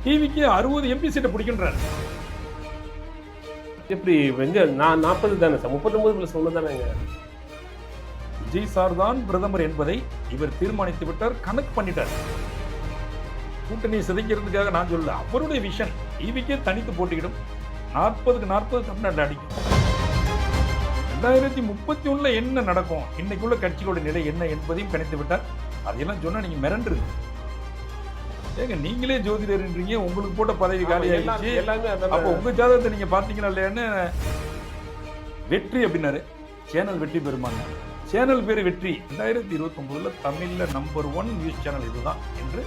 டிவிக்கு 60 எம்பி சீட்டை பிடிக்கின்றாரு. எப்படி எங்க நான் 40 தானே சார், 39+1 தானேங்க. விஜய் சார் தான் பிரதமர் என்பதை இவர் தீர்மானித்து விட்டார், கணக்கு பண்ணிட்டார். கூட்டணி சிதைக்கிறதுக்காக நான் சொல்ல, அவருடைய விஷன் டிவிக்கே தனித்து போட்டியிடும், 40க்கு 40 தமிழ்நாட்டில் அடிக்கும். 2031 என்ன நடக்கும், இன்னைக்குள்ள கட்சிகளோட நிலை என்ன என்பதையும் கணித்து விட்டார். அதையெல்லாம் சொன்னா நீங்க மிரண்டுருக்கு. ஏங்க நீங்களே ஜோதிடர்ன்றீங்க, உங்களுக்கு போட்ட பதவி காலியாகிடுச்சு. அப்போ உங்க ஜாதகத்தை நீங்க பாத்தீங்கன்னா இல்லையான்னு வெற்றி அப்படின்னாரு. சேனல் வெற்றி பெறுமாங்க. சேனல் பேரு வெற்றி. 2029 தமிழ்ல நம்பர் 1 நியூஸ் சேனல் இதுதான் என்று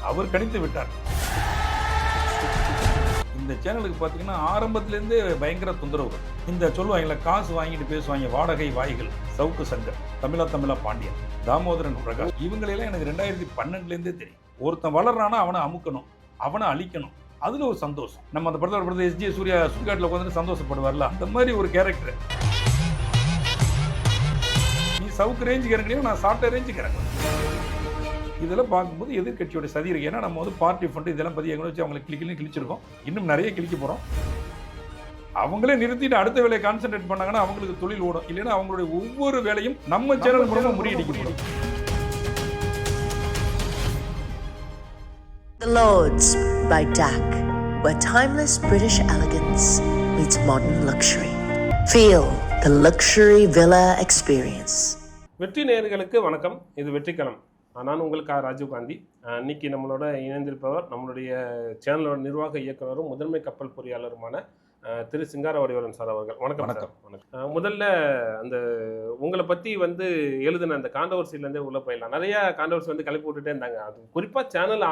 அவர் கணித்து விட்டார். இந்த சேனலுக்கு பார்த்தீங்கன்னா ஆரம்பத்திலேருந்தே பயங்கர தொந்தரவுகள். இந்த சொல்லுவாங்கல்ல, காசு வாங்கிட்டு பேசுவாங்க வாடகை வாய்கள், சவுக்கு சங்கர், தமிழா பாண்டியன், தாமோதரன் பிரகாஷ், இவங்களெல்லாம் எனக்கு 2012லேருந்தே தெரியும். ஒருத்தன் வளர்றானா அவனை அமுக்கணும், அவனை அழிக்கணும், அதுல ஒரு சந்தோஷம். நம்ம அந்த படத்தில் எஸ்ஜே சூர்யா சுடுகாட்டில் உட்காந்து சந்தோஷப்படுவார்ல, அந்த மாதிரி ஒரு கேரக்டர். நீ சவுக்கு ரேஞ்சுக்கு இறங்கலையோ, நான் சாஃப்ட்வேர் ரேஞ்சுக்கு இறங்கணும். இதெல்லாம் பார்க்கும்போது எதிர்கட்சியோட சதி இருக்கு. ஏன்னா நம்ம வந்து பார்ட்டி ஃபண்டு இதெல்லாம் பற்றி எங்கே வச்சு அவங்களை கிழிச்சிருக்கோம், இன்னும் நிறைய கிழிக்க போகிறோம். அவங்களே நிறுத்திட்டு அடுத்த வேலையை கான்சென்ட்ரேட் பண்ணாங்கன்னா அவங்களுக்கு தொழில் ஓடும். இல்லைன்னா அவங்களுடைய ஒவ்வொரு வேலையும் நம்ம சேனல் மூலமாக முறியடிக்கப்படும். The Lords by DAC, where timeless British elegance meets modern luxury. Feel the luxury villa experience. வெற்றி நேயர்களுக்கு வணக்கம். இது வெற்றிக்களம். நான் உங்களுக்கு ராஜீவ் காந்தி. இன்னைக்கு நம்மளோட இணைந்திருப்பவர் நம்மளுடைய சேனலோட நிர்வாக இயக்குனரும் முதன்மை கப்பல் பொறியாளருமான திரு சிங்கார வடிவேலன் சார் அவர்கள். வணக்கம். வணக்கம். முதல்ல அந்த உங்களை பற்றி வந்து எழுதின அந்த கான்ட்ரோவர்சிலேருந்தே உள்ள போயிடலாம். நிறைய கான்ட்ரோவர்சி வந்து கிளப்பி விட்டுட்டே இருந்தாங்க. அது குறிப்பாக சேனல்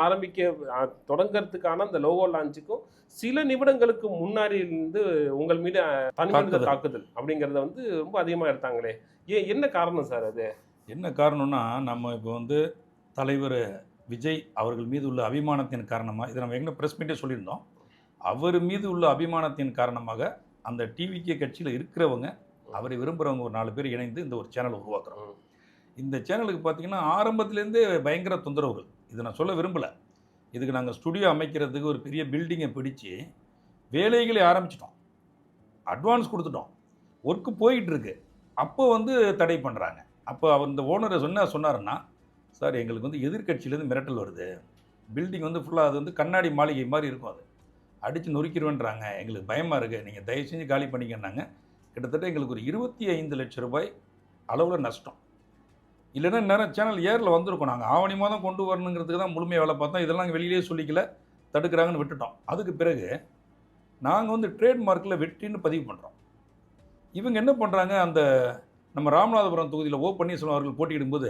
தொடங்கிறதுக்கான அந்த லோகோ லான்ச்சுக்கும் சில நிமிடங்களுக்கு முன்னாடி இருந்து உங்கள் மீது தனிமனித தாக்குதல் அப்படிங்கிறத வந்து ரொம்ப அதிகமாக எடுத்தாங்களே, என்ன காரணம் சார்? அது என்ன காரணம்னா, நம்ம இப்போ வந்து தலைவர் விஜய் அவர்கள் மீது உள்ள அபிமானத்தின் காரணமாக, இதை நம்ம எங்கே ப்ரெஸ் மீட்டே சொல்லியிருந்தோம், அவர் மீது உள்ள அபிமானத்தின் காரணமாக அந்த டிவிகே கட்சியில் இருக்கிறவங்க, அவரை விரும்புகிறவங்க ஒரு 4 பேர் இணைந்து இந்த ஒரு சேனலை உருவாக்குறோம். இந்த சேனலுக்கு பார்த்திங்கன்னா ஆரம்பத்துலேருந்தே பயங்கர தொந்தரவுகள். இதை நான் சொல்ல விரும்பலை. இதுக்கு நாங்கள் ஸ்டுடியோ அமைக்கிறதுக்கு ஒரு பெரிய பில்டிங்கை பிடிச்சி வேலைகளை ஆரம்பிச்சிட்டோம், அட்வான்ஸ் கொடுத்துட்டோம், ஒர்க்கு போயிட்டுருக்கு. அப்போ வந்து தடை பண்ணுறாங்க. அப்போ அவர் இந்த ஓனரை சொன்னாருன்னா, சார் எங்களுக்கு வந்து எதிர்கட்சியிலேருந்து மிரட்டல் வருது, பில்டிங் வந்து ஃபுல்லாக அது வந்து கண்ணாடி மாளிகை மாதிரி இருக்கும், அது அடித்து நொறுக்கிடுவேன்றாங்க, எங்களுக்கு பயமாக இருக்குது, நீங்கள் தயவு செஞ்சு காலி பண்ணிக்கன்னாங்க. கிட்டத்தட்ட எங்களுக்கு ஒரு 25 லட்சம் ரூபாய் அளவில் நஷ்டம். இல்லைன்னா நேரம் சேனல் ஏரில் வந்திருக்கோம். நாங்கள் ஆவணி மாதம் கொண்டு வரணுங்கிறதுக்கு தான் முழுமையாக வேலை பார்த்தோம். இதெல்லாம் நாங்கள் வெளியிலே சொல்லிக்கல, தடுக்கிறாங்கன்னு விட்டுட்டோம். அதுக்கு பிறகு நாங்கள் வந்து ட்ரேட்மார்க்கில் வெற்றின்னு பதிவு பண்ணுறோம். இவங்க என்ன பண்ணுறாங்க, அந்த நம்ம ராமநாதபுரம் தொகுதியில் ஓ பன்னீர்செல்வம் அவர்கள் போட்டியிடும்போது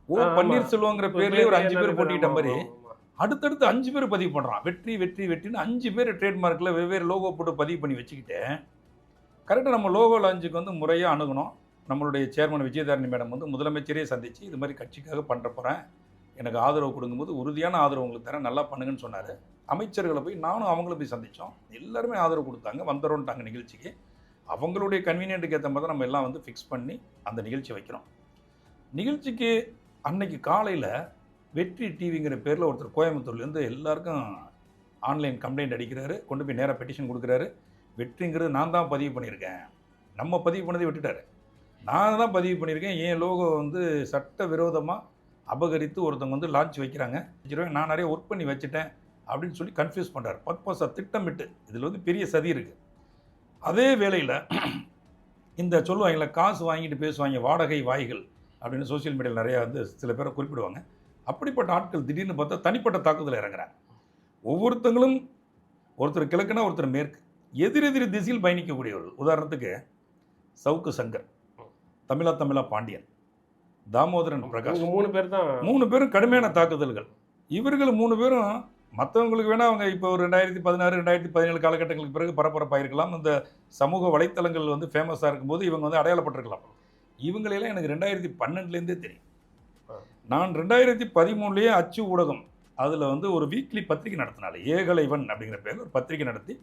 ஓ பன்னீர்செல்வங்கிற பேர்லேயே ஒரு 5 பேர் போட்டிக்கிட்ட மாதிரி அடுத்தடுத்து 5 பேர் பதிவு பண்ணுறான். வெற்றி வெற்றி வெற்றின்னு 5 பேர் ட்ரேட்மார்க்கில் வெவ்வேறு லோகோ போட்டு பதிவு பண்ணி வச்சுக்கிட்டு கரெக்டாக நம்ம லோகோ லான்ச்சுக்கு வந்து முறையாக அணுகணும். நம்மளுடைய சேர்மன் விஜயதாரணி மேடம் வந்து முதலமைச்சரே சந்தித்து இது மாதிரி கட்சிக்காக பண்ணுற போகிறேன், எனக்கு ஆதரவு கொடுக்கும்போது உறுதியான ஆதரவு உங்களுக்கு தரேன், நல்லா பண்ணுங்கன்னு சொன்னார். அமைச்சர்களை போய் நானும் அவங்கள போய் சந்தித்தோம். எல்லாருமே ஆதரவு கொடுத்தாங்க, வந்துடும்ட்டாங்க நிகழ்ச்சிக்கு. அவங்களுடைய கன்வீனியன்ட்டுக்கு ஏற்ற மாதிரி தான் நம்ம எல்லாம் வந்து ஃபிக்ஸ் பண்ணி அந்த நிகழ்ச்சி வைக்கிறோம். நிகழ்ச்சிக்கு அன்னைக்கு காலையில் வெற்றி டிவிங்கிற பேரில் ஒருத்தர் கோயம்புத்தூர்லேருந்து எல்லாருக்கும் ஆன்லைன் கம்ப்ளைண்ட் அடிக்கிறாரு, கொண்டு போய் நேராக பெட்டிஷன் கொடுக்குறாரு. வெற்றிங்கிறது நான் தான் பதிவு பண்ணியிருக்கேன், நம்ம பதிவு பண்ணதை விட்டுட்டார், நான் தான் பதிவு பண்ணியிருக்கேன், என் லோகோ வந்து சட்ட விரோதமாக அபகரித்து ஒருத்தவங்க வந்து லான்ச் வைக்கிறாங்க, நான் நிறைய ஒர்க் பண்ணி வச்சுட்டேன் அப்படின்னு சொல்லி கன்ஃபியூஸ் பண்ணுறாரு. பர்பஸாக திட்டமிட்டு. இதில் வந்து பெரிய சதி இருக்குது. அதே வேளையில் இந்த சொல்லுவாங்கல்ல, காசு வாங்கிட்டு பேசுவாங்க வாடகை வாய்கள் அப்படின்னு சோசியல் மீடியாவில் நிறையா வந்து சில பேரை குறிப்பிடுவாங்க. அப்படிப்பட்ட ஆட்கள் திடீர்னு பார்த்தா தனிப்பட்ட தாக்குதல் இறங்குறாங்க. ஒவ்வொருத்தங்களும் ஒருத்தர் கிழக்குனா ஒருத்தர் மேற்கு, எதிரெதிர் திசையில் பயணிக்கக்கூடியவர்கள். உதாரணத்துக்கு சவுக்கு சங்கர், தமிழா பாண்டியன், தாமோதரன் பிரகாஷ், 3 பேரும் கடுமையான தாக்குதல்கள். இவர்கள் 3 பேரும் மற்றவங்களுக்கு வேணால் அவங்க இப்போ ஒரு 2016 2017 காலகட்டங்களுக்கு பிறகு பரபரப்பாக இருக்கலாம், இந்த சமூக வலைத்தளங்கள் வந்து ஃபேமஸாக இருக்கும்போது இவங்க வந்து அடையாளப்பட்டிருக்கலாம். இவங்களெல்லாம் எனக்கு 2012லேருந்தே தெரியும். நான் 2013 அச்சு ஊடகம் அதில் வந்து ஒரு வீக்லி பத்திரிகை நடத்தினால, ஏகலைவன் அப்படிங்கிற பேரில் ஒரு பத்திரிகை நடத்தி,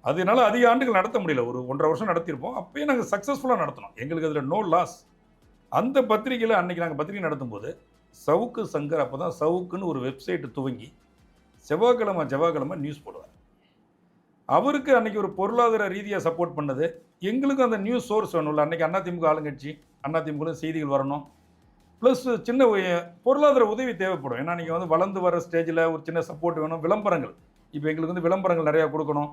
அதனால அதிக ஆண்டுகள் நடத்த முடியல, ஒரு 1.5 வருஷம் நடத்தியிருப்போம். அப்போயே நாங்கள் சக்ஸஸ்ஃபுல்லாக நடத்தினோம், எங்களுக்கு அதில் நோ லாஸ். அந்த பத்திரிகையில் அன்றைக்கி நாங்கள் பத்திரிகை நடத்தும் போது சவுக்கு சங்கர் அப்போ தான் சவுக்குன்னு ஒரு வெப்சைட்டு துவங்கி செவ்வாய்க்கிழமை நியூஸ் போடுவார். அவருக்கு அன்றைக்கி ஒரு பொருளாதார ரீதியாக சப்போர்ட் பண்ணது, எங்களுக்கும் அந்த நியூஸ் சோர்ஸ் வேணும்ல. அன்றைக்கி அதிமுக ஆளுங்கட்சி, அதிமுக செய்திகள் வரணும், ப்ளஸ் சின்ன பொருளாதார உதவி தேவைப்படும். ஏன்னா நீங்கள் வந்து வளர்ந்து வர ஸ்டேஜில் ஒரு சின்ன சப்போர்ட் வேணும். விளம்பரங்கள், இப்போ எங்களுக்கு வந்து விளம்பரங்கள் நிறையா கொடுக்கணும்.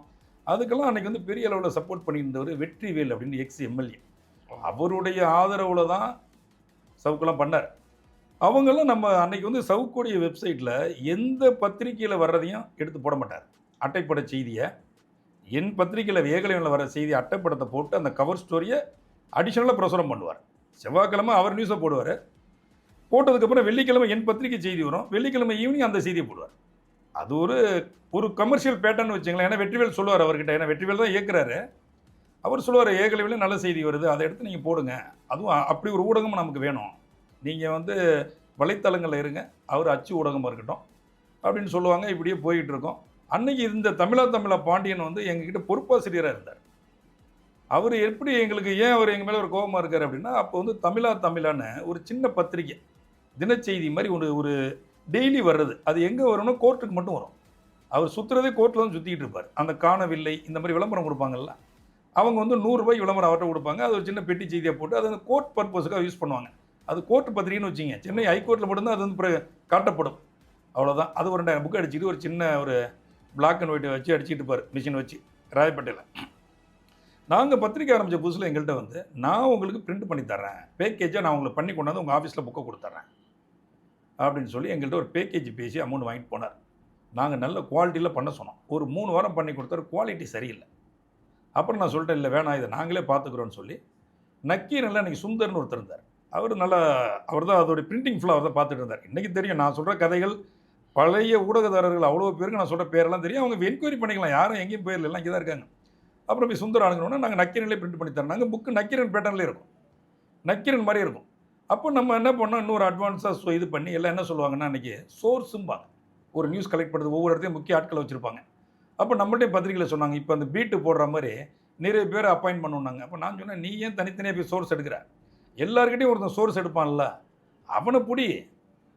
அதுக்கெல்லாம் அன்றைக்கி வந்து பெரிய அளவில் சப்போர்ட் பண்ணியிருந்தவர் வெற்றிவேல் அப்படின்னு எக்ஸ் எம்எல்ஏ. அவருடைய ஆதரவில் தான் சவுக்கெல்லாம் பண்ணார். அவங்கெல்லாம் நம்ம அன்றைக்கி வந்து சவுக்குடைய வெப்சைட்டில் எந்த பத்திரிகையில் வர்றதையும் எடுத்து போட மாட்டார். அட்டைப்பட செய்தியை என் பத்திரிகையில் ஏகலைவனில் வர செய்தி அட்டைப்படத்தை போட்டு அந்த கவர் ஸ்டோரியை அடிஷ்னலாக பிரசுரம் பண்ணுவார். செவ்வாய்க்கிழமை அவர் நியூஸை போடுவார். போட்டதுக்கப்புறம் வெள்ளிக்கிழமை என் பத்திரிகை செய்தி வரும். வெள்ளிக்கிழமை ஈவினிங் அந்த செய்தியை போடுவார். அது ஒரு கமர்ஷியல் பேட்டர்னு வச்சுங்களேன். ஏன்னா வெற்றிவேல் சொல்லுவார் அவர்கிட்ட, ஏன்னா வெற்றிவேல் தான் இயக்குறாரு. அவர் சொல்லுவார், ஏகலைவில் நல்ல செய்தி வருது, அதை எடுத்து நீங்கள் போடுங்க. அதுவும் அப்படி ஒரு ஊடகமும் நமக்கு வேணும். நீங்கள் வந்து வலைத்தளங்களில் இருங்க, அவர் அச்சு ஊடகமாக இருக்கட்டும் அப்படின்னு சொல்லுவாங்க. இப்படியே போய்கிட்டு இருக்கோம். அன்னைக்கு இந்த தமிழா பாண்டியன் வந்து எங்ககிட்ட பொறுப்பாசிரியராக இருந்தார். அவர் எப்படி எங்களுக்கு ஏன் அவர் எங்கள் மேலே ஒரு கோபமாக இருக்கார் அப்படின்னா, அப்போ வந்து தமிழான்னு ஒரு சின்ன பத்திரிகை தினச்செய்தி மாதிரி ஒரு டெய்லி வர்றது. அது எங்கே வரும்னா கோர்ட்டுக்கு மட்டும் வரும். அவர் சுற்றுறதே கோர்ட்டில் தான் சுற்றிக்கிட்டு இருப்பார். அந்த காணவில்லை இந்த மாதிரி விளம்பரம் கொடுப்பாங்கல்ல, அவங்க வந்து 100 ரூபாய் விளம்பரம் அவர்கிட்ட கொடுப்பாங்க. அது ஒரு சின்ன பெட்டி செய்தியாக போட்டு அதை கோர்ட் பர்பஸுக்காக யூஸ் பண்ணுவாங்க. அது கோர்ட் பத்திரிகைன்னு வச்சிங்க. சென்னை ஹைகோர்ட்டில் மட்டும்தான் அது வந்து காட்டப்படும். அவ்வளோதான். அது ஒரு 2000 புக் அடிச்சுட்டு ஒரு சின்ன ஒரு பிளாக் அண்ட் ஒயிட் வச்சு அடிச்சுட்டு இருப்பார், மிஷின் வச்சு, ராயப்பேட்டையில். நாங்கள் பத்திரிக்கை ஆரம்பித்த புதுசில் எங்கள்கிட்ட வந்து, நான் உங்களுக்கு பிரிண்ட் பண்ணி தரேன், பேக்கேஜாக நான் உங்களுக்கு பண்ணி கொண்டாந்து உங்கள் ஆஃபீஸில் புக்கை கொடுத்துட்றேன் அப்படின்னு சொல்லி எங்கள்கிட்ட ஒரு பேக்கேஜ் பேசி அமௌண்ட் வாங்கிட்டு போனார். நாங்கள் நல்ல குவாலிட்டியில் பண்ண சொன்னோம். ஒரு 3 வாரம் பண்ணி கொடுத்தாரு. குவாலிட்டி சரியில்லை. அப்புறம் நான் சொல்லிட்டேன், இல்லை வேணாம், இதை நாங்களே பார்த்துக்குறோன்னு சொல்லி நக்கீரனில் அன்றைக்கி சுந்தர்னு ஒருத்தர் இருந்தார். அவர் தான் அதோடைய பிரிண்டிங் ஃபுல்லாக அவர் தான் பார்த்துட்டு இருந்தார். இன்றைக்கி தெரியும், நான் சொல்கிற கதைகள் பழைய ஊடகதாரர்கள் அவ்வளோ பேருக்கு நான் சொல்கிற பேரெல்லாம் தெரியும். அவங்க என்கொயரி பண்ணிக்கலாம், யாரும் எங்கேயும் போயிடல, எல்லாம் இங்கே தான் இருக்காங்க. அப்புறம் போய் சுந்தர் ஆளுங்கணுன்னா நாங்கள் நக்கீரன்லேயே பிரிண்ட் பண்ணி தரோம். நாங்கள் புக்கு நக்கீரன் பேட்டர்ன்லேயே இருக்கும், நக்கீரன் மாதிரி இருக்கும். அப்போ நம்ம என்ன பண்ணோம், இன்னொரு அட்வான்ஸாக இது பண்ணி எல்லாம் என்ன சொல்லுவாங்கன்னா, அன்றைக்கி சோர்ஸும்பாங்க. ஒரு நியூஸ் கலெக்ட் பண்ணுறது ஒவ்வொரு இடத்தையும் முக்கிய ஆட்களை வச்சுருப்பாங்க. அப்போ நம்மள்டையும் பத்திரிகையில் சொன்னாங்க, இப்போ அந்த பீட்டு போடுற மாதிரி நிறைய பேர் அப்பாயின்ட் பண்ணுவாங்க. அப்போ நான் சொன்னேன், நீ ஏன் தனித்தனியாக போய் சோர்ஸ் எடுக்கிற? எல்லாருக்கிட்டையும் ஒருத்தன் சோர்ஸ் எடுப்பான்ல, அவனை பிடி.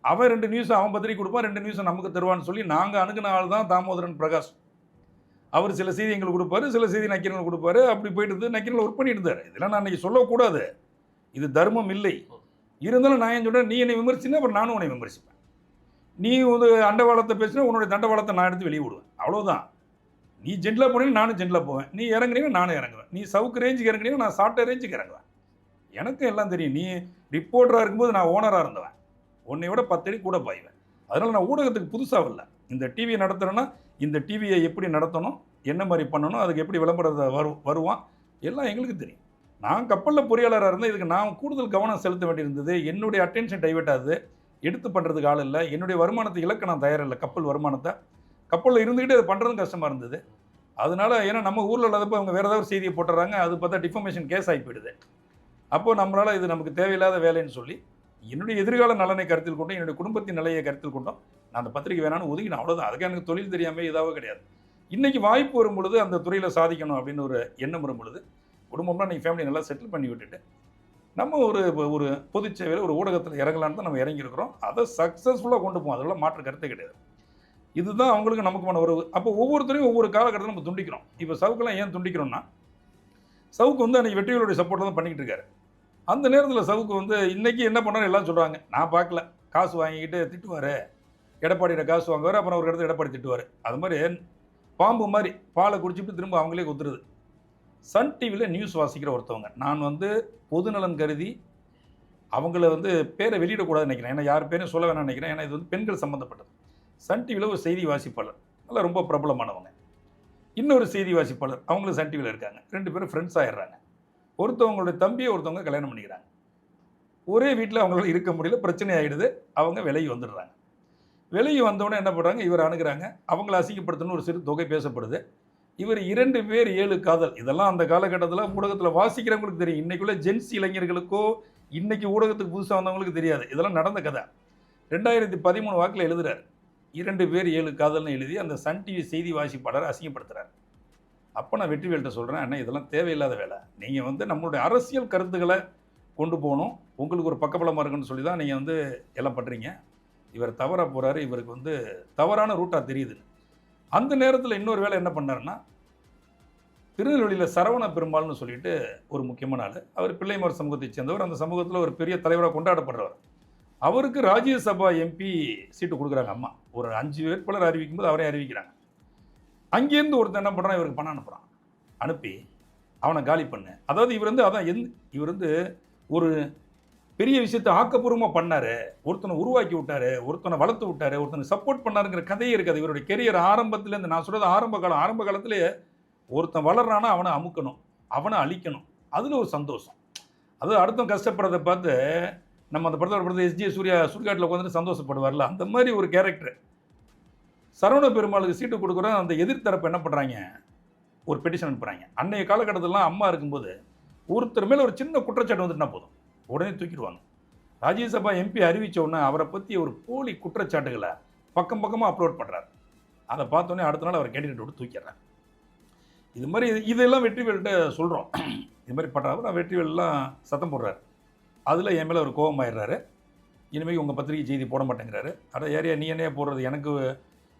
அவன் 2 நியூஸ் அவன் பத்திரிக்கை கொடுப்பான், 2 நியூஸை நமக்கு தருவான்னு சொல்லி நாங்கள் அணுகின ஆள் தான் தாமோதரன் பிரகாஷ். அவர் சில செய்தி எங்களுக்கு கொடுப்பாரு, சில செய்தி நக்கீரனுக்கு கொடுப்பாரு. அப்படி போயிட்டு இருந்து நக்கீரனில் ஒர்க் பண்ணிட்டு இருந்தார். இதெல்லாம் நான் அன்றைக்கி சொல்லக்கூடாது, இது தர்மம் இல்லை. இருந்தாலும் நான் ஏன் சொல்கிறேன், நீ என்னை விமர்சினா அப்புறம் நானும் உன்னை விமர்சிப்பேன். நீ வந்து அண்டவாளத்தை பேசினா உன்னுடைய தண்டவாளத்தை நான் எடுத்து வெளியே விடுவேன். அவ்வளோதான். நீ ஜென்டிலாக போனீங்கன்னா நானும் ஜென்டிலாக போவேன், நீ இறங்குனீங்கன்னா நானும் இறங்குவேன். நீ சவுக்கு ரேஞ்சுக்கு இறங்குனீங்கன்னா நான் சாஃப்ட்வேர் ரேஞ்சுக்கு இறங்குவேன். எனக்கும் எல்லாம் தெரியும். நீ ரிப்போர்ட்டராக இருக்கும்போது நான் ஓனராக இருந்தவன், உன்னை விட 10 அடி கூட பாய்வேன். அதனால் நான் ஊடகத்துக்கு புதுசாக இல்லை. இந்த டிவியை நடத்துகிறேன்னா இந்த டிவியை எப்படி நடத்தணும், என்ன மாதிரி பண்ணணும், அதுக்கு எப்படி விளம்பரத்தை வருவான், எல்லாம் எங்களுக்கு தெரியும். நான் கப்பலில் பொறியாளராக இருந்தேன். இதுக்கு நான் கூடுதல் கவனம் செலுத்த வேண்டியிருந்தது. என்னுடைய அட்டென்ஷன் டைவர்ட் ஆகுது, எடுத்து பண்ணுறதுக்கு ஆள் இல்லை. என்னுடைய வருமானத்தை இழக்க நான் தயாரில்லை. கப்பல் வருமானத்தை கப்பலில் இருந்துக்கிட்டு அது பண்ணுறதும் கஷ்டமாக இருந்தது. அதனால் ஏன்னா நம்ம ஊரில் இல்லாதப்போ அவங்க வேறு ஏதாவது செய்தியை போட்டுறாங்க, அது பார்த்தா டிஃபர்மேஷன் கேஸ் ஆகி போயிடுது. அப்போது நம்மளால் இது நமக்கு தேவையில்லாத வேலைன்னு சொல்லி என்னுடைய எதிர்கால நலனை கருத்தில் கொண்டும் என்னுடைய குடும்பத்தின் நிலையை கருத்தில் கொண்டும் நான் அந்த பத்திரிக்கை வேணான்னு ஒதுக்கினேன். அவ்வளோதான். அதுக்கு எனக்கு தொழில் தெரியாமல் இதாகவே கிடையாது. இன்றைக்கி வாய்ப்பு வரும் பொழுது அந்த துறையில் சாதிக்கணும் அப்படின்னு ஒரு எண்ணம் வரும் பொழுது குடும்பம்லாம் நீங்கள் ஃபேமிலி நல்லா செட்டில் பண்ணி விட்டுட்டு நம்ம ஒரு பொது சேவையில் ஒரு ஊடகத்தில் இறங்கலான்னு தான் நம்ம இறங்கியிருக்கிறோம். அதை சக்ஸஸ்ஃபுல்லாக கொண்டு போவோம், அதெல்லாம் மாற்று கருத்தே கிடையாது. இதுதான் அவங்களுக்கு நமக்குமான உறவு. அப்போ ஒவ்வொருத்தரையும் ஒவ்வொரு காலகட்டத்தில் நம்ம துண்டிக்கிறோம். இப்போ சவுக்கெல்லாம் ஏன் துண்டிக்கிறோம்னா, சவுக்கு வந்து அன்றைக்கி வெற்றிகளுடைய சப்போர்ட்டில் தான் பண்ணிக்கிட்டு இருக்காரு. அந்த நேரத்தில் சவுக்கு வந்து இன்றைக்கி என்ன பண்ணாலும் எல்லாம் சொல்கிறாங்க, நான் பார்க்கல, காசு வாங்கிக்கிட்டு திட்டுவார், எடப்பாடியோட காசு வாங்குவார், அப்புறம் ஒரு இடத்துல எடப்பாடி திட்டுவார். அது மாதிரி பாம்பு மாதிரி பாலை குடிச்சிட்டு திரும்ப அவங்களே கொத்துருது. சன் டிவியில் நியூஸ் வாசிக்கிற ஒருத்தவங்க, நான் வந்து பொதுநலன் கருதி அவங்கள வந்து பேரை வெளியிடக்கூடாதுன்னு நினைக்கிறேன். ஏன்னா யார் பேரையும் சொல்ல வேணாம்னு நினைக்கிறேன். ஏன்னா இது வந்து பெண்கள் சம்மந்தப்பட்டது. சன் டிவியில் ஒரு செய்தி வாசிப்பாளர், நல்லா ரொம்ப பிரபலமானவங்க. இன்னொரு செய்தி வாசிப்பாளர், அவங்களும் சன் டிவியில் இருக்காங்க. 2 பேரும் ஃப்ரெண்ட்ஸ் ஆகிடுறாங்க. ஒருத்தவங்களுடைய தம்பியை ஒருத்தவங்க கல்யாணம் பண்ணிக்கிறாங்க. ஒரே வீட்டில் அவங்களால இருக்க முடியல, பிரச்சனை ஆகிடுது. அவங்க விலகி வந்துடுறாங்க. விலகி வந்தோடனே என்ன பண்ணுறாங்க, இவர் அணுகிறாங்க. அவங்கள அசிங்கப்படுத்தணும்னு ஒரு சிறு தொகை பேசப்படுது. இவர் 2 பேர் 7 காதல். இதெல்லாம் அந்த காலகட்டத்தில் ஊடகத்தில் வாசிக்கிறவங்களுக்கு தெரியும். இன்றைக்குள்ள ஜென்சி இளைஞர்களுக்கோ இன்றைக்கி ஊடகத்துக்கு புதுசாக வந்தவங்களுக்கு தெரியாது. இதெல்லாம் நடந்த கதை. 2013 வாக்கில் எழுதுகிறார். 2 பேர் 7 காதல்னு எழுதி அந்த சன் டிவி செய்தி வாசிப்பாளரை அசிங்கப்படுத்துகிறார். அப்போ நான் வெற்றிவேல்கிட்ட சொல்கிறேன், அண்ணா இதெல்லாம் தேவையில்லாத வேலை. நீங்கள் வந்து நம்மளுடைய அரசியல் கருத்துக்களை கொண்டு போகணும், உங்களுக்கு ஒரு பக்கபலமாக இருக்குன்னு சொல்லி தான் நீங்கள் வந்து எல்லாம் பண்ணுறீங்க. இவர் தவறாக போகிறாரு, இவருக்கு வந்து தவறான ரூட்டாக தெரியுது. அந்த நேரத்தில் இன்னொரு வேலை என்ன பண்ணாருன்னா, திருநெல்வேலியில் சரவண பெருமாள்னு சொல்லிட்டு ஒரு முக்கியமான ஆள். அவர் பிள்ளைமார் சமூகத்தை சேர்ந்தவர். அந்த சமூகத்தில் ஒரு பெரிய தலைவராக கொண்டாடப்படுறவர். அவருக்கு ராஜ்யசபா எம்பி சீட்டு கொடுக்குறாங்க அம்மா. ஒரு 5 வேட்பாளர் அறிவிக்கும்போது அவரே அறிவிக்கிறாங்க. அங்கேருந்து ஒருத்தன் என்ன பண்ணுறான், இவருக்கு பணம் அனுப்புகிறான். அனுப்பி அவனை காலி பண்ணு. அதாவது இவர் வந்து ஒரு பெரிய விஷயத்தை ஆக்கப்பூர்வமாக பண்ணார், ஒருத்தனை உருவாக்கி விட்டார், ஒருத்தனை வளர்த்து விட்டார், ஒருத்தனை சப்போர்ட் பண்ணாருங்கிற கதையே இருக்காது. இவருடைய கெரியர் ஆரம்பத்துலேருந்து, நான் சொல்கிறது ஆரம்ப காலத்திலேயே ஒருத்தன் வளர்றானா அவனை அமுக்கணும், அவனை அழிக்கணும், அதில் ஒரு சந்தோஷம். அது அடுத்தவன் கஷ்டப்படுறதை பார்த்து நம்ம அந்த படத்தில் எஸ்ஜே சூர்யா சுடுகாட்டில் உட்காந்துட்டு சந்தோஷப்படுவார்ல, அந்த மாதிரி ஒரு கேரக்டர். சரவண பெருமாளுக்கு சீட்டு கொடுக்குற அந்த எதிர்த்தரப்பு என்ன பண்ணுறாங்க, ஒரு பெட்டிஷன் அனுப்புகிறாங்க. அன்றைய காலகட்டத்திலலாம் அம்மா இருக்கும்போது ஒருத்தர் மேலே ஒரு சின்ன குற்றச்சாட்டு வந்துட்டுனா போதும், உடனே தூக்கிடுவாங்க. ராஜ்யசபா எம்பி அறிவித்த உடனே அவரை பற்றி ஒரு போலி குற்றச்சாட்டுகளை பக்கமாக அப்லோட் பண்ணுறாரு. அதை பார்த்தோன்னே அடுத்த நாள் அவர் கேண்டிடேட் விட்டு தூக்கிடுறாரு. இது மாதிரி இதெல்லாம் வெற்றிவேல்கிட்ட சொல்கிறோம். இது மாதிரி பண்ணுறாரு. நான் வெற்றிவேல்லாம் சத்தம் போடுறாரு. அதில் என் மேலே ஒரு கோபமாயிடுறாரு. இனிமேல் உங்கள் பத்திரிகை செய்தி போட மாட்டேங்கிறாரு. அட ஏரியா நீ என்னையா போடுறது,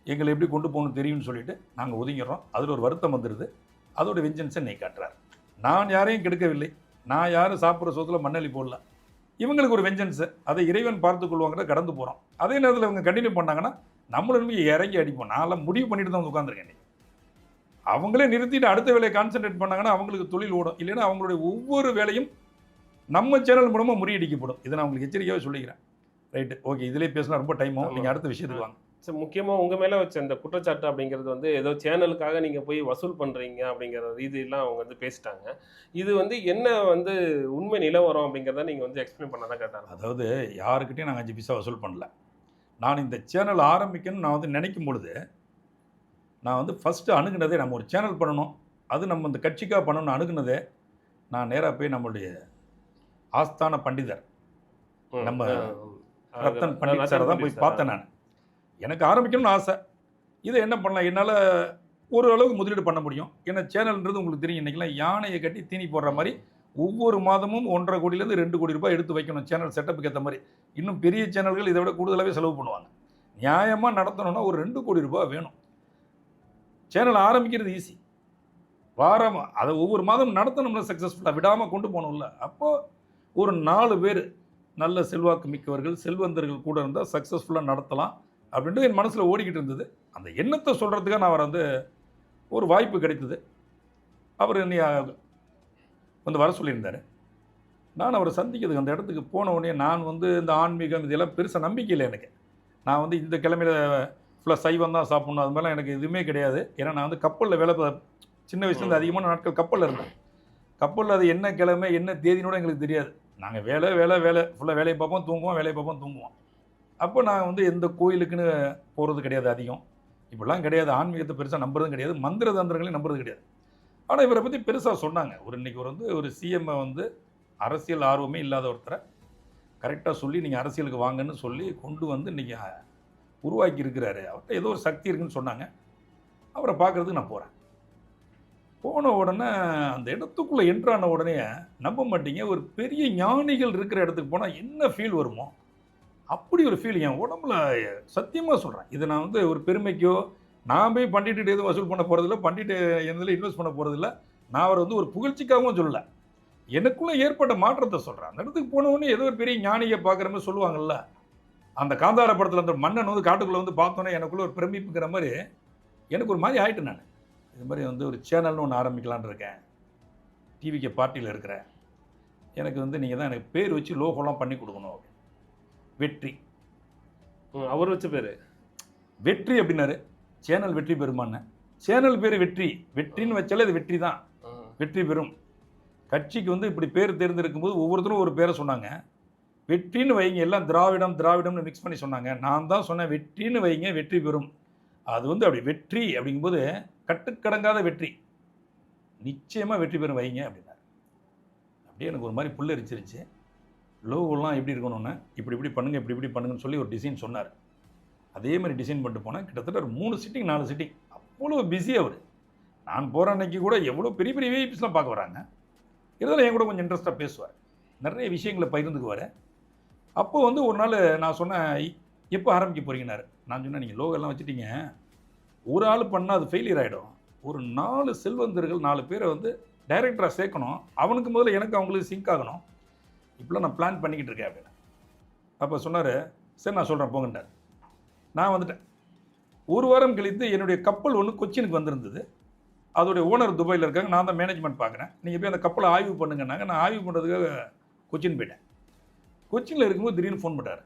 எங்களை எப்படி கொண்டு போகணும்னு தெரியும்னு சொல்லிட்டு நாங்கள் ஒதுங்கிடுறோம். அதில் ஒரு வருத்தம் வந்துடுது. அதோட வெஞ்சன்ஸை நீ காட்டுறாரு. நான் யாரையும் கெடுக்கவில்லை, நான் யாரும் சாப்பிட்ற சோத்தில் மண்ணள்ளி போடல. இவங்களுக்கு ஒரு வெஞ்சன்ஸு, அதை இறைவன் பார்த்துக்கொள்வாங்கிற கடந்து போகிறோம். அதே நேரத்தில் இவங்க கண்டினியூ பண்ணாங்கன்னா நம்மளுமே இறங்கி அடிப்போம். நான்லாம் முடிவு பண்ணிட்டு தான் வந்து உட்காந்துருக்கேன். அவங்களே நிறுத்திட்டு அடுத்த வேலையை கான்சென்ட்ரேட் பண்ணாங்கன்னா அவங்களுக்கு தொழில் ஓடும். இல்லைன்னா அவங்களுடைய ஒவ்வொரு வேலையும் நம்ம சேனல் மூலமாக முறியடிக்கப்படும். இதை நான் உங்களுக்கு எச்சரிக்கையாக சொல்லிக்கிறேன். ரைட்டு, ஓகே, இதிலே பேசினா ரொம்ப டைமும். நீங்கள் அடுத்த விஷயத்துக்கு வாங்க. சார், முக்கியமாக உங்கள் மேலே வச்ச அந்த குற்றச்சாட்டு அப்படிங்கிறது வந்து ஏதோ சேனலுக்காக நீங்கள் போய் வசூல் பண்ணுறீங்க அப்படிங்கிற ரீதியெல்லாம் அவங்க வந்து பேசிட்டாங்க. இது வந்து என்ன வந்து உண்மை நிலவரம் அப்படிங்கிறத நீங்கள் வந்து எக்ஸ்பிளைன் பண்ண தான் கேட்டாங்க. அதாவது யாருக்கிட்டையும் நாங்கள் 5 பைசா வசூல் பண்ணல. நான் இந்த சேனல் ஆரம்பிக்கணும்னு நான் வந்து நினைக்கும் பொழுது நான் வந்து ஃபஸ்ட்டு அணுகுனதே, நம்ம ஒரு சேனல் பண்ணணும், அது நம்ம இந்த கட்சிக்காக பண்ணணும்னு அணுகுனதே, நான் நேராக போய் நம்மளுடைய ஆஸ்தான பண்டிதர் நம்ம ரத்தன் பண்டிட் சாரை தான் போய் பார்த்தேன். நான் எனக்கு ஆரம்பிக்கணும்னு ஆசை. இதை என்ன பண்ணலாம், என்னால் ஒரு அளவுக்கு முதலீடு பண்ண முடியும். ஏன்னா சேனல்ன்றது உங்களுக்கு தெரியும், இன்றைக்கெல்லாம் யானையை கட்டி தீனி போடுற மாதிரி ஒவ்வொரு மாதமும் 1.5 கோடியிலேருந்து 2 கோடி ரூபாய் எடுத்து வைக்கணும் சேனல் செட்டப்புக்கு ஏற்ற மாதிரி. இன்னும் பெரிய சேனல்கள் இதை விட கூடுதலாகவே செலவு பண்ணுவாங்க. நியாயமாக நடத்தணும்னா ஒரு 2 கோடி ரூபாய் வேணும். சேனல் ஆரம்பிக்கிறது ஈஸி, வாரம் அதை ஒவ்வொரு மாதம் நடத்தணும்ல, சக்ஸஸ்ஃபுல்லாக விடாமல் கொண்டு போகணும்ல. அப்போது ஒரு 4 பேர் நல்ல செல்வாக்கு மிக்கவர்கள், செல்வந்தர்கள் கூட இருந்தால் சக்ஸஸ்ஃபுல்லாக நடத்தலாம் அப்படின்ட்டு என் மனசில் ஓடிக்கிட்டு இருந்தது. அந்த எண்ணத்தை சொல்கிறதுக்காக நான் அவர் வந்து ஒரு வாய்ப்பு கிடைத்தது. அவர் என்னை வந்து வர சொல்லியிருந்தார். நான் அவரை சந்திக்கிறதுக்கு அந்த இடத்துக்கு போன உடனே நான் வந்து இந்த ஆன்மீகம் இதெல்லாம் பெருசாக நம்பிக்கை இல்லை எனக்கு. நான் வந்து இந்த கிழமையில் ஃபுல்லாக சைவம் தான் சாப்பிட்ணும், அது மாதிரிலாம் எனக்கு எதுவுமே கிடையாது. ஏன்னா நான் வந்து கப்பலில் சின்ன வயசுலேருந்து அதிகமான நாட்கள் கப்பலில் இருந்தேன். கப்பலில் அது என்ன கிழமை என்ன தேதினோட எங்களுக்கு தெரியாது. நாங்கள் வேலை ஃபுல்லாக வேலையை பார்ப்போம், தூங்குவோம். அப்போ நான் வந்து எந்த கோயிலுக்குன்னு போகிறது கிடையாது அதிகம். இப்படிலாம் கிடையாது. ஆன்மீகத்தை பெருசாக நம்புறதும் கிடையாது, மந்திர தந்திரங்களையும் நம்புறது கிடையாது. ஆனால் இவரை பற்றி பெருசாக சொன்னாங்க. இன்றைக்கி ஒரு சிஎம்ஐ வந்து அரசியல் ஆர்வமே இல்லாத ஒருத்தரை கரெக்டாக சொல்லி நீங்கள் அரசியலுக்கு வாங்கன்னு சொல்லி கொண்டு வந்து இன்றைக்கி உருவாக்கி இருக்கிறாரு. அவர்கிட்ட ஏதோ ஒரு சக்தி இருக்குன்னு சொன்னாங்க. அவரை பார்க்குறதுக்கு நான் போகிறேன். போன உடனே அந்த இடத்துக்குள்ளே என்ட்ரான உடனே நம்ப மாட்டீங்க, ஒரு பெரிய ஞானிகள் இருக்கிற இடத்துக்கு போனால் என்ன ஃபீல் வருமோ அப்படி ஒரு ஃபீல் என் உடம்புல. சத்தியமாக சொல்கிறேன். இதை நான் வந்து ஒரு பெருமைக்கோ, நான் போய் பண்டிட்டு எதுவும் வசூல் பண்ண போகிறதில்ல, பண்டிட்டு எதில் இன்வெஸ்ட் பண்ண போகிறதில்ல. நான் அவரை வந்து ஒரு புகழ்ச்சிக்காகவும் சொல்லலை, எனக்குள்ளே ஏற்பட்ட மாற்றத்தை சொல்கிறேன். அந்த இடத்துக்கு போனவுடனே ஏதோ ஒரு பெரிய ஞானியை பார்க்குற மாதிரி சொல்லுவாங்கள்ல, அந்த காந்தார படத்தில் அந்த மன்னன் வந்து காட்டுக்குள்ளே வந்து பார்த்தோன்னே எனக்குள்ளே ஒரு பிரமிப்புங்கிற மாதிரி எனக்கு ஒரு மாதிரி ஆகிட்டு. நான் இது மாதிரி வந்து ஒரு சேனல்னு ஒன்று ஆரம்பிக்கலான் இருக்கேன், டிவிக்கு பார்ட்டியில் இருக்கிறேன், எனக்கு வந்து நீங்கள் தான் எனக்கு பேர் வச்சு லோகோலாம் பண்ணி கொடுக்கணும். வெற்றி அவர் வச்ச பேர் வெற்றி அப்படின்னாரு. சேனல் வெற்றி பெறுமான்னு. சேனல் பேர் வெற்றின்னு வச்சாலே அது வெற்றி தான், வெற்றி பெறும். கட்சிக்கு வந்து இப்படி பேர் தேர்ந்தெடுக்கும் போது ஒவ்வொருத்தரும் ஒரு பேரை சொன்னாங்க. வெற்றின்னு வைங்க, எல்லாம் திராவிடம்னு மிக்ஸ் பண்ணி சொன்னாங்க. நான் தான் சொன்னேன் வெற்றின்னு வைங்க, வெற்றி பெறும். அது வந்து அப்படி வெற்றி அப்படிங்கும்போது கட்டுக்கடங்காத வெற்றி, நிச்சயமாக வெற்றி பெறும் வைங்க அப்படின்னாரு. அப்படியே எனக்கு ஒரு மாதிரி புல்லரிச்சிருச்சு. லோகோலாம் எப்படி இருக்கணும்னு இப்படி பண்ணுங்க, இப்படி பண்ணுங்கன்னு சொல்லி ஒரு டிசைன் சொன்னார். அதே மாதிரி டிசைன் பண்ணிட்டு போனேன். கிட்டத்தட்ட ஒரு 3 சிட்டிங் 4 சிட்டிங். அவ்வளோ பிஸி அவர். நான் போகிற அன்னைக்கு கூட எவ்வளோ பெரிய பெரிய விஐபிஸ்லாம் பார்க்க வராங்க. இருந்தாலும் என் கூட கொஞ்சம் இன்ட்ரெஸ்ட்டாக பேசுவார், நிறைய விஷயங்களை பகிர்ந்துக்குவார். அப்போ வந்து ஒரு நாள் நான் சொன்னேன், எப்போ ஆரம்பிக்க போறீங்கன்னாரு. நான் சொன்னேன், நீங்கள் லோகோலாம் வச்சுட்டீங்க, ஒரு ஆள் பண்ணால் அது ஃபெயிலியர் ஆகிடும். ஒரு 4 செல்வந்தர்கள் 4 பேரை வந்து டைரக்டராக சேர்க்கணும். அவனுக்கு முதல்ல எனக்கு அவங்களுக்கு சிங்க் ஆகணும். இப்படிலாம் நான் பிளான் பண்ணிக்கிட்டு இருக்கேன் அப்படின்னு. அப்போ சொன்னார், சரி நான் சொல்கிறேன் போங்கன்றார். நான் வந்துட்டேன். ஒரு வாரம் கழித்து என்னுடைய கப்பல் ஒன்று கொச்சினுக்கு வந்திருந்தது. அதோடைய ஓனர் துபாயில் இருக்காங்க, நான் தான் மேனேஜ்மெண்ட் பார்க்குறேன். நீங்கள் போய் அந்த கப்பலை ஆய்வு பண்ணுங்கன்னாங்க. நான் ஆய்வு பண்ணுறதுக்காக கொச்சின் போயிட்டேன். கொச்சினில் இருக்கும்போது திடீர்னு ஃபோன் பண்ணார்.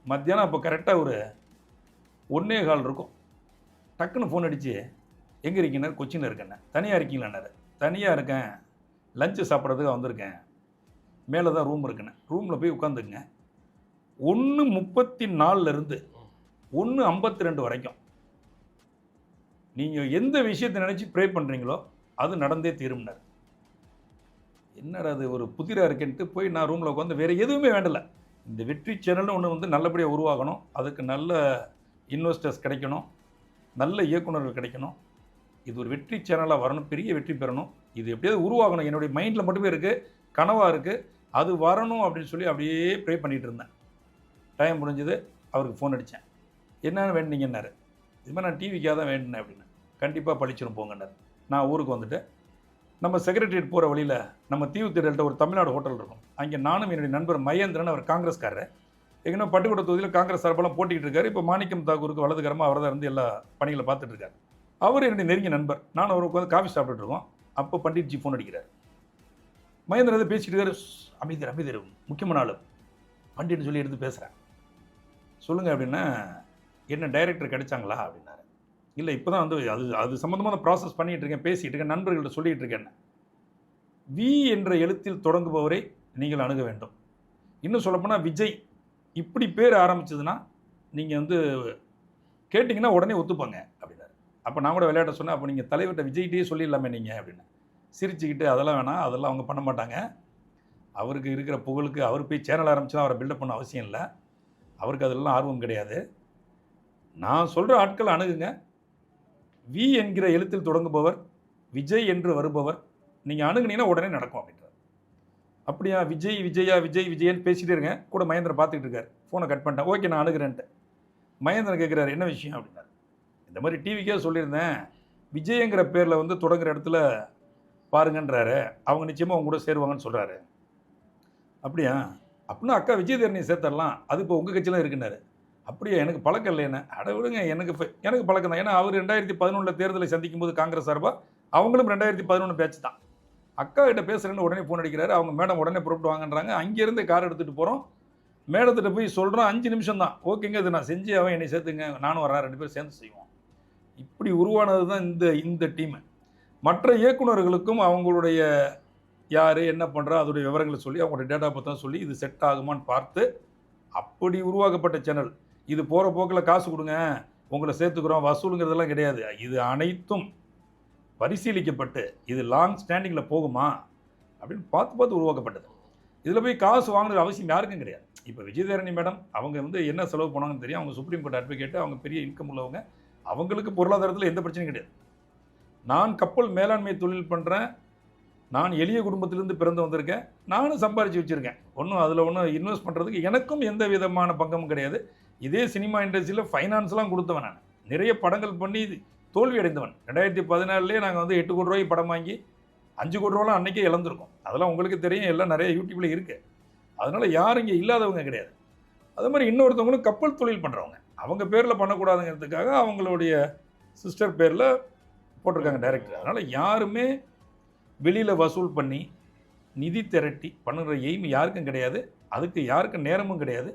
மத்தியானம் அப்போ கரெக்டாக ஒரு 1:15 இருக்கும். டக்குன்னு ஃபோன் அடித்து, எங்கே இருக்கீங்கன்னாரு. கொச்சினில் இருக்கேன். தனியாக இருக்கீங்களான்னாரு. தனியாக இருக்கேன், லஞ்சு சாப்பிட்றதுக்கு வந்திருக்கேன், மேலே தான் ரூம் இருக்குன்னு. ரூமில் போய் உட்காந்துக்குங்க. 1:34 1:52 வரைக்கும் நீங்கள் எந்த விஷயத்தை நினச்சி ப்ரே பண்ணுறீங்களோ அது நடந்தே தீரும்னார். என்னடா அது ஒரு புதிராக இருக்குன்ட்டு போய் நான் ரூமில் உட்காந்து வேறு எதுவுமே வேண்டலை. இந்த வெற்றி சேனல்னு ஒன்று வந்து நல்லபடியாக உருவாகணும், அதுக்கு நல்ல இன்வெஸ்டர்ஸ் கிடைக்கணும், நல்ல இயக்குநர்கள் கிடைக்கணும், இது ஒரு வெற்றி சேனலாக வரணும், பெரிய வெற்றி பெறணும், இது எப்படியாவது உருவாகணும், என்னுடைய மைண்டில் மட்டுமே இருக்குது, கனவாக இருக்குது, அது வரணும் அப்படின்னு சொல்லி அப்படியே ப்ரே பண்ணிகிட்டு இருந்தேன். டைம் முடிஞ்சது, அவருக்கு ஃபோன் அடித்தேன். என்னென்னு வேண்டினீங்கன்னாரு. இது மாதிரி நான் டிவிக்காக தான் வேண்டினேன் அப்படின்னு. கண்டிப்பாக பழிச்சிடும் போங்கன்னார். நான் ஊருக்கு வந்துட்டு நம்ம செக்ரட்டரியேட் போகிற வழியில் நம்ம தீவுத்திடல்கிட்ட ஒரு தமிழ்நாடு ஹோட்டல் இருக்கும். அங்கே நானும் என்னுடைய நண்பர் மகேந்திரன், அவர் காங்கிரஸ்காரர், எங்கன்னா பட்டுக்கோட்டை தொகுதியில் காங்கிரஸ் சார்பெல்லாம் போட்டிக்கிட்டு இருக்காரு. இப்போ மாணிக்கம் தாக்கூருக்கு வலதுகரமாக அவர் தான் இருந்து எல்லா பணிகளை பார்த்துட்டு இருக்காரு. அவர் என்னுடைய நெருங்கிய நண்பர். நான் அவருக்கு வந்து காஃபி சாப்பிட்டுட்டு இருக்கோம். அப்போ பண்டிட்ஜி ஃபோன் அடிக்கிறார். மகேந்திரன் வந்து பேசிட்டு இருக்காரு. அமைதியர் முக்கியமான ஆள் பண்டிட்னு சொல்லி எடுத்து பேசுகிறேன். சொல்லுங்கள் அப்படின்னா, என்ன டைரக்டர் கிடைச்சாங்களா அப்படின்னாரு. இல்லை இப்போ தான் வந்து அது சம்மந்தமான ப்ராசஸ் பண்ணிகிட்டு இருக்கேன், பேசிகிட்டு இருக்கேன், நண்பர்கள்ட்ட சொல்லிகிட்டு இருக்கேன். வி என்ற எழுத்தில் தொடங்குபவரை நீங்கள் அணுக வேண்டும். இன்னும் சொல்லப்போனால் விஜய் இப்படி பேர் ஆரம்பிச்சதுன்னா நீங்கள் வந்து கேட்டிங்கன்னா உடனே ஒத்துப்பாங்க அப்படின்னாரு. அப்போ நான் கூட விளையாட்ட சொன்னேன், அப்போ நீங்கள் தலைவர்கிட்ட விஜய்கிட்டே சொல்லிடலாமே நீங்கள் அப்படின்னு. சிரிச்சுக்கிட்டு அதெல்லாம் வேணாம், அதெல்லாம் அவங்க பண்ண மாட்டாங்க, அவருக்கு இருக்கிற புகழுக்கு அவர் போய் சேனல் ஆரம்பிச்சுன்னா அவரை பில்டப் பண்ண அவசியம் இல்லை, அவருக்கு அதெல்லாம் ஆர்வம் கிடையாது, நான் சொல்கிற ஆட்கள் அணுகுங்க, வி என்கிற எழுத்தில் தொடங்குபவர், விஜய் என்று வருபவர், நீங்கள் அணுகுனீங்கன்னா உடனே நடக்கும் அப்படின்றார். அப்படியா, விஜயன்னு பேசிகிட்டே இருங்க. கூட மகேந்திரன் பார்த்துக்கிட்டு இருக்கார். ஃபோனை கட் பண்ணிட்டேன். ஓகே நான் அணுகிறேன்ட்டு. மகேந்திரன் கேட்குறாரு, என்ன விஷயம் அப்படின்னாரு. இந்த மாதிரி டிவிக்கே சொல்லியிருந்தேன், விஜயங்கிற பேரில் வந்து தொடங்குற இடத்துல பாருங்கன்றாரு, அவங்க நிச்சயமாக அவங்க கூட சேருவாங்கன்னு சொல்கிறாரு. அப்படியா, அப்படின்னா அக்கா விஜயதரணியை சேர்த்தரலாம், அது இப்போ உங்கள் கட்சியில் இருக்குன்னாரு. அப்படியே எனக்கு பழக்கம் இல்லை என்ன. அட விடுங்க, எனக்கு பழக்கம் தான். ஏன்னா அவர் 2011 தேர்தலை சந்திக்கும் போது காங்கிரஸ் சார்பாக அவங்களும் 2011 பேட்ச் தான். அக்கா கிட்ட பேசுகிறேன்னு உடனே ஃபோன் அடிக்கிறாரு. அவங்க மேடம் உடனே புறப்பட்டு வாங்கன்றாங்க. அங்கேருந்து கார் எடுத்துகிட்டு போகிறோம். மேடத்திட்ட போய் சொல்கிறோம், 5 நிமிஷம் தான். ஓகேங்க, இது நான் செஞ்சு அவன் என்னை சேர்த்துங்க, நானும் வரேன், 2 பேரும் சேர்ந்து செய்வோம். இப்படி உருவானது தான் இந்த டீமு. மற்ற இயக்குநர்களுக்கும் அவங்களுடைய யார் என்ன பண்ணுறா அதோடைய விவரங்களை சொல்லி அவங்களுடைய டேட்டா பற்றி சொல்லி இது செட் ஆகுமான்னு பார்த்து அப்படி உருவாக்கப்பட்ட சேனல். இது போகிற போக்கில் காசு கொடுங்க, உங்களை சேர்த்துக்கிறோம், வசூலுங்கிறதெல்லாம் கிடையாது. இது அனைத்தும் பரிசீலிக்கப்பட்டு இது லாங் ஸ்டாண்டிங்கில் போகுமா அப்படின்னு பார்த்து உருவாக்கப்பட்டது. இதில் போய் காசு வாங்குற அவசியம் யாருக்கும் கிடையாது. இப்போ விஜயதரணி மேடம் அவங்க வந்து என்ன செலவு போனாங்கன்னு தெரியும். அவங்க சுப்ரீம் கோர்ட் அட்வொகேட்டு, அவங்க பெரிய இன்கம் உள்ளவங்க, அவங்களுக்கு பொருளாதாரத்தில் எந்த பிரச்சனையும் கிடையாது. நான் கப்பல் மேலாண்மை தொழில் பண்ணுறேன், நான் எளிய குடும்பத்திலேருந்து பிறந்து வந்திருக்கேன், நானும் சம்பாரித்து வச்சுருக்கேன். அதில் ஒன்றும் இன்வெஸ்ட் பண்ணுறதுக்கு எனக்கும் எந்த விதமான பங்கமும் கிடையாது. இதே சினிமா இண்டஸ்ட்ரியில் ஃபைனான்ஸ்லாம் கொடுத்தவன் நான், நிறைய படங்கள் பண்ணி தோல்வி அடைந்தவன். 2014 நாங்கள் வந்து 8 கோடி ரூபாய்க்கு படம் வாங்கி 5 கோடி ரூபாலாம் அன்றைக்கே இழந்திருக்கோம். அதெல்லாம் உங்களுக்கு தெரியும், எல்லாம் நிறைய யூடியூப்பில் இருக்குது. அதனால் யாரும் இங்கே இல்லாதவங்க கிடையாது. அது மாதிரி இன்னொருத்தவங்களும் கப்பல் தொழில் பண்ணுறவங்க, அவங்க பேரில் பண்ணக்கூடாதுங்கிறதுக்காக அவங்களுடைய சிஸ்டர் பேரில் போட்டிருக்காங்க டைரக்டர். அதனால் யாருமே வெளியில் வசூல் பண்ணி நிதி திரட்டி பண்ணுற எய்ம் யாருக்கும் கிடையாது. அதுக்கு யாருக்கும் நேரமும் கிடையாது.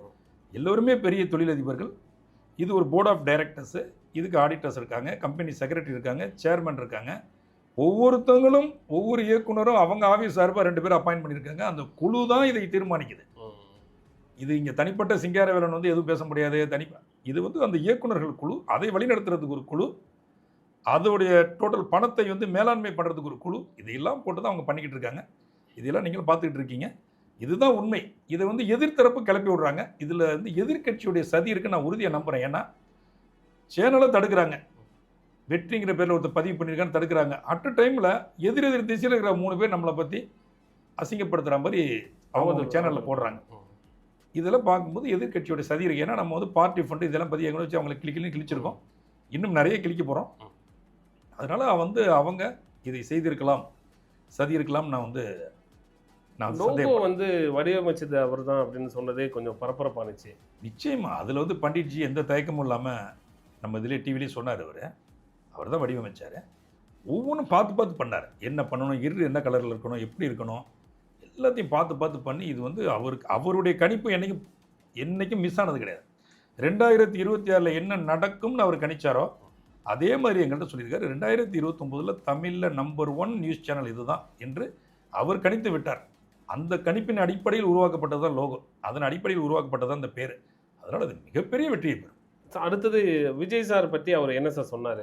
எல்லோருமே பெரிய தொழிலதிபர்கள். இது ஒரு போர்ட் ஆஃப் டைரக்டர்ஸு, இதுக்கு ஆடிட்டர்ஸ் இருக்காங்க, கம்பெனி செக்ரட்டரி இருக்காங்க, சேர்மன் இருக்காங்க. ஒவ்வொருத்தவங்களும் ஒவ்வொரு இயக்குனரும் அவங்க ஆஃபீஸ் சார்பாக 2 பேரும் அப்பாயின்ட் பண்ணியிருக்காங்க. அந்த குழு தான் இதை தீர்மானிக்குது. இது இங்கே தனிப்பட்ட சிங்காரவேலன் வந்து எதுவும் பேச முடியாது. இது வந்து அந்த இயக்குனர்கள் குழு, அதை வழிநடத்துறதுக்கு ஒரு குழு, அதோடைய டோட்டல் பணத்தை வந்து மேலாண்மை பண்ணுறதுக்கு ஒரு குழு, இதையெல்லாம் போட்டு தான் அவங்க பண்ணிக்கிட்டு இருக்காங்க. இதெல்லாம் நீங்களும் பார்த்துக்கிட்டு இருக்கீங்க. இதுதான் உண்மை. இதை வந்து எதிர்த்தரப்பு கிளப்பி விடுறாங்க. இதில் வந்து எதிர்கட்சியுடைய சதி இருக்குன்னு நான் உறுதியாக நம்புகிறேன். ஏன்னா சேனலை தடுக்கிறாங்க, வெற்றிங்கிற பேரில் ஒருத்தர் பதிவு பண்ணியிருக்கான்னு தடுக்கிறாங்க. அட் டைமில் எதிர் திசையில் இருக்கிற 3 பேர் நம்மளை பற்றி அசிங்கப்படுத்துகிற மாதிரி அவங்க சேனலில் போடுறாங்க. இதெல்லாம் பார்க்கும்போது எதிர்க்கட்சியோட சதி இருக்கு. ஏன்னா நம்ம வந்து பார்ட்டி ஃபண்டு இதெல்லாம் பற்றி எங்கே வச்சு அவங்களை கிழிச்சிருக்கோம், இன்னும் நிறைய கிழிக்க போகிறோம். அதனால அவங்க இதை செய்திருக்கலாம், சதி இருக்கலாம். நான் லோகோ வந்து வடிவமைச்சது அவர் தான் அப்படின்னு சொன்னதே கொஞ்சம் பரபரப்பானுச்சு. நிச்சயமா அதில் வந்து பண்டிட்ஜி எந்த தயக்கமும் இல்லாமல் நம்ம இதிலே டிவிலேயே சொன்னார். அவர் தான் வடிவமைச்சார். ஒவ்வொன்றும் பார்த்து பார்த்து பண்ணார். என்ன பண்ணணும், என்ன கலரில் இருக்கணும், எப்படி இருக்கணும், எல்லாத்தையும் பார்த்து பார்த்து பண்ணி இது வந்து அவருடைய கணிப்பு என்னைக்கும் மிஸ் ஆனது கிடையாது. 2026 என்ன நடக்கும்னு அவர் கணிச்சாரோ அதே மாதிரி எங்கள்கிட்ட சொல்லியிருக்காரு. 2029 தமிழில் நம்பர் 1 நியூஸ் சேனல் இதுதான் என்று அவர் கணித்து விட்டார். அந்த கணிப்பின் அடிப்படையில் உருவாக்கப்பட்டது தான் லோகோ, அதன் அடிப்படையில் உருவாக்கப்பட்டது தான் அந்த பேர். அதனால் அது மிகப்பெரிய வெற்றியை பெறும். அடுத்தது விஜய் சார் பற்றி அவர் என்ன சார் சொன்னார்?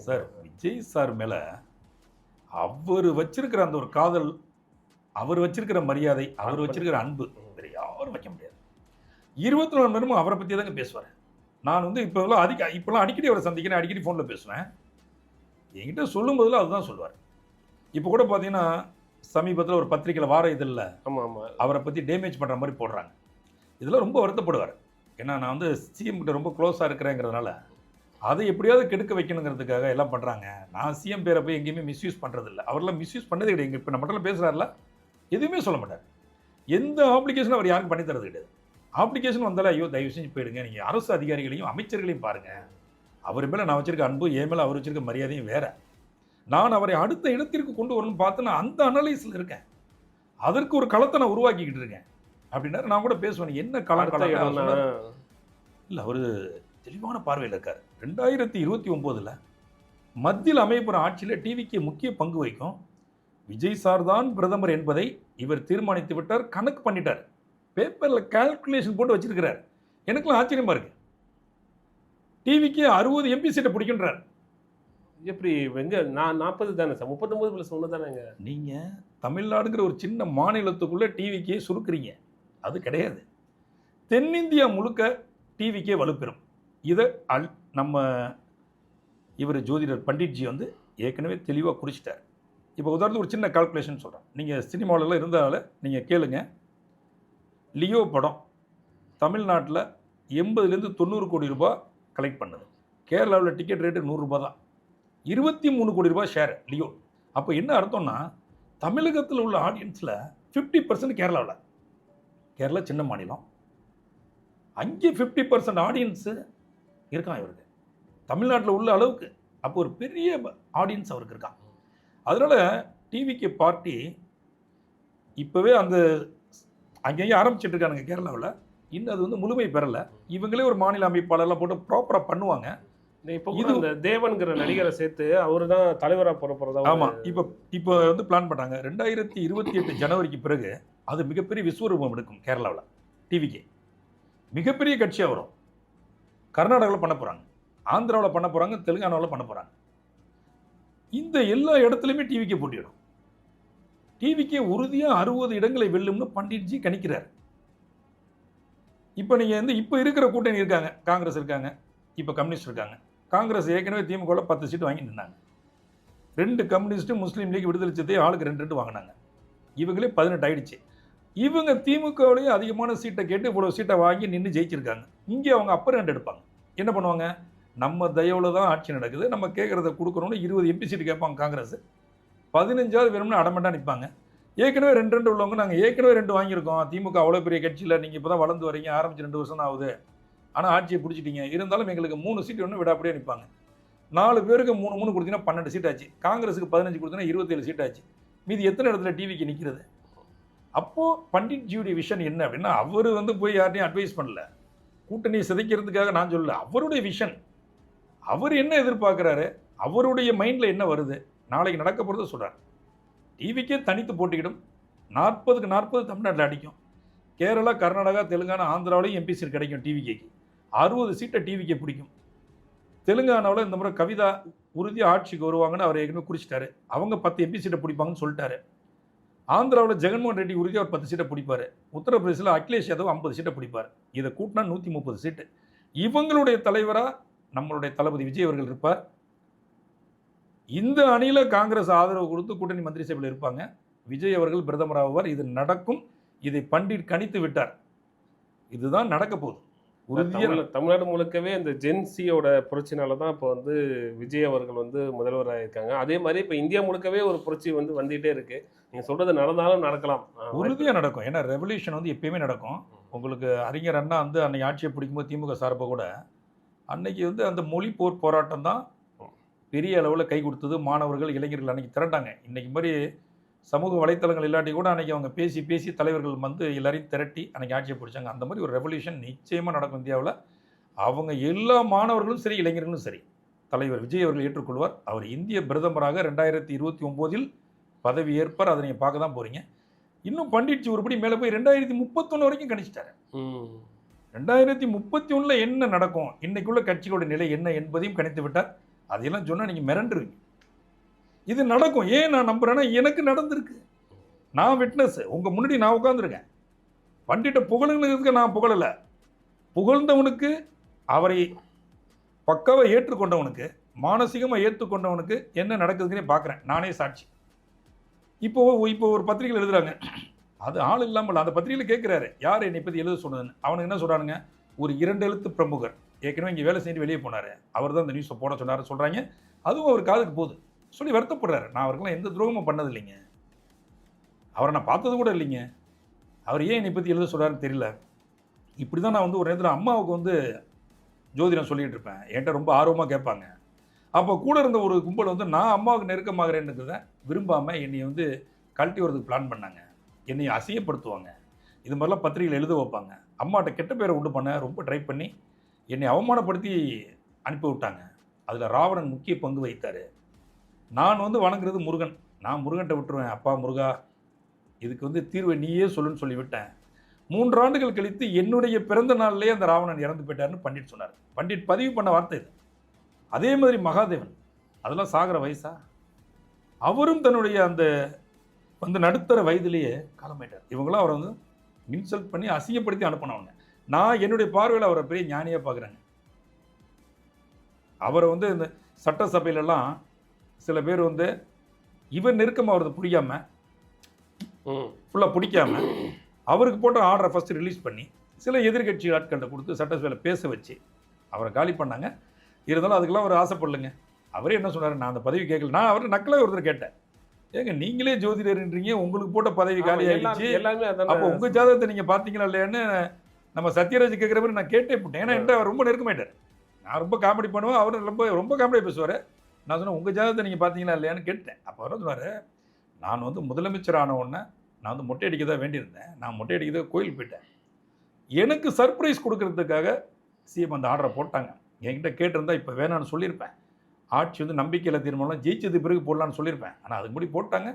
சார், விஜய் சார் மேலே அவர் வச்சிருக்கிற அந்த ஒரு காதல், அவர் வச்சிருக்கிற மரியாதை, அவர் வச்சிருக்கிற அன்பு வேறு யாரும் வைக்க முடியாது. 24 மணி நேரமும் அவரை பற்றி தாங்க பேசுவார். நான் வந்து இப்போலாம் அடிக்கடி அவரை சந்திக்கிறேன், அடிக்கடி ஃபோனில் பேசுவேன். என்கிட்ட சொல்லும் போதில் அதுதான் சொல்லுவார். இப்போ கூட பார்த்தீங்கன்னா சமீபத்தில் ஒரு பத்திரிக்கையில் வார இதழில் அவரை பற்றி டேமேஜ் பண்ணுற மாதிரி போடுறாங்க. இதெல்லாம் ரொம்ப வருத்தப்படுவார். ஏன்னா நான் வந்து சிஎம் கிட்ட ரொம்ப க்ளோஸாக இருக்கிறேங்கிறதுனால அதை எப்படியாவது கெடுக்க வைக்கணுங்கிறதுக்காக எல்லாம் பண்ணுறாங்க. நான் சிஎம் பேரை போய் எங்கேயுமே மிஸ்யூஸ் பண்ணுறதில்ல. அவரெல்லாம் மிஸ்யூஸ் பண்ணதே கிடையாது. இப்போ நம்ம மட்டும் பேசுகிறாரில்ல, எதுவுமே சொல்ல மாட்டார். எந்த ஆப்ளிகேஷனும் அவர் யாருக்கும் பண்ணி தரது கிடையாது. ஆப்ளிகேஷன் வந்தாலும் ஐயோ தயவு செஞ்சு போயிடுங்க, நீங்கள் அரசு அதிகாரிகளையும் அமைச்சர்களையும் பாருங்கள், அவர் மேலே நான் வச்சிருக்க அன்பு, என் மேலே அவர் வச்சிருக்க மரியாதையும் வேறு. நான் அவரை அடுத்த இடத்திற்கு கொண்டு வரணும்னு பார்த்து நான் அந்த அனலைஸில் இருக்கேன். அதற்கு ஒரு களத்தை நான் உருவாக்கிக்கிட்டு இருக்கேன் அப்படின்னாரு. நான் கூட பேசுவேன், என்ன களம் இல்லை, அவர் தெளிவான பார்வையில் இருக்கார். 2029 மத்தியில் அமையப்போகிற ஆட்சியில் டிவிக்கு முக்கிய பங்கு வகிக்கும். விஜய் சார் தான் பிரதமர் என்பதை இவர் தீர்மானித்து விட்டார், கணக்கு பண்ணிட்டார், பேப்பரில் கால்குலேஷன் போட்டு வச்சிருக்கிறார். எனக்குலாம் ஆச்சரியமா இருக்கு. டிவிக்கு 60 MP சீட்டை பிடிக்கின்றார். எப்படி நான் 40 தானே சார், 39+1 தானேங்க. நீங்கள் தமிழ்நாடுங்கிற ஒரு சின்ன மாநிலத்துக்குள்ளே டிவிக்கே சுருக்குறீங்க. அது கிடையாது. தென்னிந்தியா முழுக்க டிவிக்கே வலுப்பெறும். இதை நம்ம இவர் ஜோதிடர் பண்டிட்ஜி வந்து ஏற்கனவே தெளிவாக குறிச்சிட்டார். இப்போ உதாரணத்துக்கு ஒரு சின்ன கால்குலேஷன் சொல்கிறேன். நீங்கள் சினிமாவிலலாம் இருந்ததால் நீங்கள் கேளுங்க. லியோ படம் தமிழ்நாட்டில் 80 to 90 கோடி ரூபாய் கலெக்ட் பண்ணுது. கேரளாவில் டிக்கெட் ரேட்டு 100 ரூபா தான். 23 கோடி ரூபாய் ஷேர் லியோ. அப்போ என்ன அர்த்தம்னா தமிழகத்தில் உள்ள ஆடியன்ஸில் 50% கேரளாவில். கேரளா சின்ன மாநிலம், அங்கே 50% ஆடியன்ஸு இருக்கான் இவருக்கு, தமிழ்நாட்டில் உள்ள அளவுக்கு. அப்போ ஒரு பெரிய ஆடியன்ஸ் அவருக்கு இருக்கான். அதனால் டிவிக்கு பார்ட்டி இப்போவே அந்த அங்கேயும் ஆரம்பிச்சிட்டு இருக்கானுங்க கேரளாவில். இன்னும் அது வந்து முழுமை பெறலை. இவங்களே ஒரு மாநில அமைப்பாளர்லாம் போட்டு ப்ராப்பராக பண்ணுவாங்க. இப்போ இந்த தேவன்கிற நடிகரை சேர்த்து அவர் தான் தலைவராக போகிறதா. ஆமாம், இப்போ வந்து பிளான் பண்ணுறாங்க. 2028 ஜனவரிக்கு பிறகு அது மிகப்பெரிய விஸ்வரூபம் எடுக்கும். கேரளாவில் டிவிக்கு மிகப்பெரிய கட்சியாக வரும். கர்நாடகாவில் பண்ண போகிறாங்க, ஆந்திராவில் பண்ண போகிறாங்க, தெலுங்கானாவில் பண்ண போகிறாங்க. இந்த எல்லா இடத்துலையுமே டிவிக்கு போட்டியிடும். டிவிக்கு உறுதியாக 60 இடங்களை வெல்லும்னு பண்டிட்ஜி கணிக்கிறார். இப்போ நீங்கள் வந்து இப்போ இருக்கிற கூட்டணி இருக்காங்க, காங்கிரஸ் இருக்காங்க, இப்போ கம்யூனிஸ்ட் இருக்காங்க. காங்கிரஸ் ஏற்கனவே திமுகவில் 10 சீட்டு வாங்கி நின்னாங்க. 2 கம்யூனிஸ்ட்டு, முஸ்லீம் லீக், விடுதலை சிறுத்தை ஆளுக்கு 2 வாங்கினாங்க. இவங்களே 18 ஆயிடுச்சு. இவங்க திமுகவிலேயே அதிகமான சீட்டை கேட்டு இவ்வளோ சீட்டை வாங்கி நின்று ஜெயிச்சிருக்காங்க. இங்கே அவங்க அப்பர் ஹேண்ட் எடுப்பாங்க. என்ன பண்ணுவாங்க, நம்ம தயவில் தான் ஆட்சி நடக்குது, நம்ம கேட்குறத கொடுக்கணும்னு 20 MP சீட்டு கேட்பாங்க காங்கிரஸ். 15ஆவது வேணும்னு அடமெண்டா நிற்பாங்க. ஏற்கனவே 2 உள்ளவங்க நாங்கள் ஏற்கனவே 2 வாங்கியிருக்கோம், திமுக அவ்வளோ பெரிய கட்சியில், நீங்கள் இப்போ தான் வளர்ந்து வரீங்க, ஆரம்பிச்சு 2 வருஷம் தான் ஆகுது, ஆனால் ஆட்சியை பிடிச்சிட்டிங்க, இருந்தாலும் எங்களுக்கு 3 சீட்டு ஒன்று விடாப்படியே நிற்பாங்க. 4 பேருக்கு 3 கொடுத்தீங்கன்னா 12 சீட் ஆச்சு. காங்கிரஸுக்கு 15 கொடுத்தீங்கன்னா 27 சீட் ஆச்சு. மீதி எத்தனை இடத்துல டிவிக்கு நிற்கிறது? அப்போது பண்டிட்ஜியுடைய விஷன் என்ன அப்படின்னா, அவர் வந்து போய் யார்ட்டையும் அட்வைஸ் பண்ணல, கூட்டணியை சிதைக்கிறதுக்காக நான் சொல்லல. அவருடைய விஷன், அவர் என்ன எதிர்பார்க்குறாரு, அவருடைய மைண்டில் என்ன வருது, நாளைக்கு நடக்க போகிறத சொல்கிறார். டிவிக்கே தனித்து போட்டிக்கிடும். 40க்கு 40 தமிழ்நாட்டில் அடிக்கும். கேரளா, கர்நாடகா, தெலுங்கானா, ஆந்திராவிலையும் MP சீட் கிடைக்கும் டிவிக்கு. 60 சீட்டை டிவிக்கு பிடிக்கும். தெலுங்கானாவில் இந்த முறை கவிதா உறுதியாக ஆட்சிக்கு வருவாங்கன்னு அவர் ஏற்கனவே குறிச்சிட்டாரு. அவங்க 10 MP சீட்டை பிடிப்பாங்கன்னு சொல்லிட்டாரு. ஆந்திராவில் ஜெகன்மோகன் ரெட்டி உறுதியாக ஒரு 10 சீட்டை பிடிப்பார். உத்தரப்பிரதேசில் அகிலேஷ் யாதவ் 50 சீட்டை பிடிப்பார். இதை கூட்டினா 130 சீட்டு. இவங்களுடைய தலைவராக நம்மளுடைய தளபதி விஜய் அவர்கள் இருப்பார். இந்த அணியில் காங்கிரஸ் ஆதரவு கொடுத்து கூட்டணி மந்திரி சபையில் இருப்பாங்க. விஜய் அவர்கள் பிரதமர் ஆவார். இது நடக்கும். இதை பண்டிட் கணித்து விட்டார். இதுதான் நடக்க போகுது உறுதியாக. தமிழ்நாடு முழுக்கவே இந்த ஜென்சியோட புரட்சினால தான் இப்போ வந்து விஜய் அவர்கள் வந்து முதல்வராக இருக்காங்க. அதே மாதிரி இப்போ இந்தியா முழுக்கவே ஒரு புரட்சி வந்து வந்துகிட்டே இருக்கு. நீங்கள் சொல்றது நடந்தாலும் நடக்கலாம். உறுதியாக நடக்கும். ஏன்னா ரெவல்யூஷன் வந்து எப்பயுமே நடக்கும். உங்களுக்கு அறிஞர் அண்ணா வந்து அன்னைக்கு ஆட்சியை பிடிக்கும்போது திமுக சார்பாக கூட அன்னைக்கு வந்து அந்த மொழி போர் போராட்டம் தான் பெரிய அளவில் கை கொடுத்தது. மாணவர்கள் இளைஞர்கள் அன்னைக்கு திரண்டாங்க. இன்னைக்கு மாதிரி சமூக வலைத்தளங்கள் இல்லாட்டி கூட அன்றைக்கி அவங்க பேசி தலைவர்கள் வந்து எல்லாரையும் திரட்டி அன்றைக்கி ஆட்சியை பிடிச்சாங்க. அந்த மாதிரி ஒரு ரெவல்யூஷன் நிச்சயமாக நடக்கும் இந்தியாவில். அவங்க எல்லா மாணவர்களும் சரி இளைஞர்களும் சரி தலைவர் விஜய் அவர்கள் ஏற்றுக்கொள்வார். அவர் இந்திய பிரதமராக 2029 பதவி ஏற்பார். அதை நீங்கள் பார்க்க தான் போகிறீங்க. இன்னும் பண்டிட்ஜி ஒருபடி மேலே போய் 2031 வரைக்கும் கணிச்சிட்டாரு. 2031 என்ன நடக்கும், இன்னைக்குள்ள கட்சிகளோட நிலை என்ன என்பதையும் கணித்து விட்டார். அதையெல்லாம் சொன்னால் நீங்கள் மிரண்டுருவீங்க. இது நடக்கும். ஏன் நான் நம்புறேன்னா எனக்கு நடந்திருக்கு. நான் விட்னஸ். உங்கள் முன்னாடி நான் உட்காந்துருக்கேன். பண்டிட்ட புகழுங்கிறதுக்கு நான் புகழலை. புகழ்ந்தவனுக்கு, அவரை பக்காவை ஏற்றுக்கொண்டவனுக்கு, மானசீகமாக ஏற்றுக்கொண்டவனுக்கு என்ன நடக்குதுன்னே பார்க்குறேன். நானே சாட்சி. இப்போ ஒரு பத்திரிகையில் எழுதுறாங்க, அது ஆள் இல்லாமல் அந்த பத்திரிகையில் கேட்குறாரு யார் என்னை பற்றி எழுத சொன்னதுன்னு. அவனுக்கு என்ன சொல்கிறானுங்க, ஒரு 2 எழுத்து பிரமுகர் ஏற்கனவே இங்கே வேலை செஞ்சு வெளியே போனார், அவர் தான் இந்த நியூஸை போட சொன்னார் சொல்கிறாங்க. அதுவும் அவர் காதுக்கு போகுது. சொல்லி வருத்தப்படுறாரு. நான் அவருக்கெல்லாம் எந்த துரோகமும் பண்ணது இல்லைங்க, அவரை நான் பார்த்தது கூட இல்லைங்க, அவர் ஏன் என்னை பற்றி எழுத சொல்கிறாருன்னு தெரியல. இப்படி தான் நான் வந்து ஒரு நேரத்தில் அம்மாவுக்கு வந்து ஜோதிடம் சொல்லிகிட்டு இருப்பேன். என்கிட்ட ரொம்ப ஆர்வமாக கேட்பாங்க. அப்போ கூட இருந்த ஒரு கும்பல் வந்து நான் அம்மாவுக்கு நெருக்கமாகறேன்னுக்கிறத விரும்பாமல் என்னை வந்து கழட்டி வரதுக்கு பிளான் பண்ணாங்க. என்னை அசிங்கப்படுத்துவாங்க. இது மாதிரிலாம் பத்திரிகையில் எழுத வைப்பாங்க. அம்மாட்ட கெட்ட பேரை உண்டு பண்ண ரொம்ப ட்ரை பண்ணி என்னை அவமானப்படுத்தி அனுப்பி விட்டாங்க. அதில் ராவணன் முக்கிய பங்கு வகித்தார். நான் வந்து வணங்குறது முருகன். நான் முருகன்ட்ட விட்டுருவேன். அப்பா முருகா, இதுக்கு வந்து தீர்வை நீயே சொல்லுன்னு சொல்லி விட்டேன். 3 ஆண்டுகள் கழித்து என்னுடைய பிறந்த நாள்லேயே அந்த ராவணன் இறந்து போயிட்டார்னு பண்டிட் சொன்னார். பண்டிட் பதிவு பண்ண வார்த்தை இது. அதே மாதிரி மகாதேவன், அதெல்லாம் சாகிற வயசா? அவரும் தன்னுடைய அந்த வந்து நடுத்தர வயதிலேயே காலமாயிட்டார். இவங்களாம் அவரை வந்து இன்சல்ட் பண்ணி அசிங்கப்படுத்தி அனுப்பினவங்க. நான் என்னுடைய பார்வையில் அவரை பெரிய ஞானியாக பார்க்குறேங்க. அவரை வந்து இந்த சட்டசபையிலலாம் சில பேர் வந்து இவர் நெருக்கமாக அவரது பிடிக்காமல் ஃபுல்லாக பிடிக்காம அவருக்கு போட்ட ஆர்டரை ஃபஸ்ட்டு ரிலீஸ் பண்ணி சில எதிர்கட்சி ஆட்கள்கிட்ட கொடுத்து சட்டசபையில் பேச வச்சு அவரை காலி பண்ணாங்க. இருந்தாலும் அதுக்கெல்லாம் அவர் ஆசைப்படலைங்க. அவரே என்ன சொன்னார், நான் அந்த பதவி கேட்கல. நான் அவரை நக்கலாக ஒருத்தர் கேட்டேன், ஏங்க நீங்களே ஜோதிடர்ன்றீங்க, உங்களுக்கு போட்ட பதவி காலி ஆகிடுச்சு, அப்போ உங்கள் ஜாதகத்தை நீங்கள் பார்த்தீங்களா இல்லையான்னு நம்ம சத்யராஜ் கேட்குற மாதிரி நான் கேட்டே போட்டேன். ஏன்னா என்கிட்ட அவர் ரொம்ப நெருக்கமாயிட்டார். நான் ரொம்ப காமெடி பண்ணுவேன், அவர் ரொம்ப காமெடியாக பேசுவார். நான் சொன்னேன், உங்கள் ஜாதகத்தை நீங்கள் பார்த்தீங்களா இல்லையான்னு கேட்டேன். அப்போ அவர் சொன்னார், நான் வந்து முதலமைச்சர் ஆன உடனே நான் வந்து மொட்டை அடிக்க தான் வேண்டியிருந்தேன். நான் மொட்டை அடிக்க கோயிலுக்கு போயிட்டேன். எனக்கு சர்ப்ரைஸ் கொடுக்கறதுக்காக சிஎம் அந்த ஆர்டரை போட்டாங்க. என்கிட்ட கேட்டிருந்தா இப்போ வேணான்னு சொல்லியிருப்பேன். ஆட்சி வந்து நம்பிக்கையில் தீர்மானம் ஜெயிச்சது பிறகு போடலான்னு சொல்லியிருப்பேன். ஆனால் அதுக்கு முடி போட்டாங்க.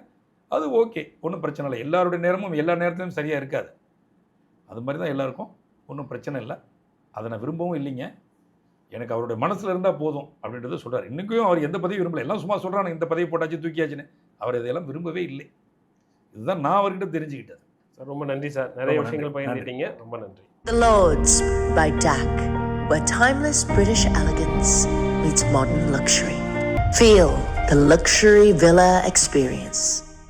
அது ஓகே, ஒன்றும் பிரச்சனை இல்லை. எல்லாருடைய நேரமும் எல்லா நேரத்துலையும் சரியாக இருக்காது. அது மாதிரி தான் எல்லாருக்கும், ஒன்றும் பிரச்சனை இல்லை. அதை நான் விரும்பவும் இல்லைங்க. எனக்கு அவருடைய மனசில் இருந்தால் போதும் அப்படின்றத சொல்கிறார். இன்றைக்கும் அவர் எந்த பதவி விரும்பலை. எல்லாம் சும்மா சொல்கிறாங்க, இந்த பதவி போட்டாச்சு தூக்கியாச்சுன்னு. அவர் இதையெல்லாம் விரும்பவே இல்லை. இதுதான் நான் அவர்கிட்ட தெரிஞ்சுக்கிட்டது. சார் ரொம்ப நன்றி சார், நிறைய விஷயங்கள் பகிர்ந்துட்டீங்க. ரொம்ப நன்றி. The Lords by DAC, where timeless British elegance meets modern luxury. Feel the luxury villa experience.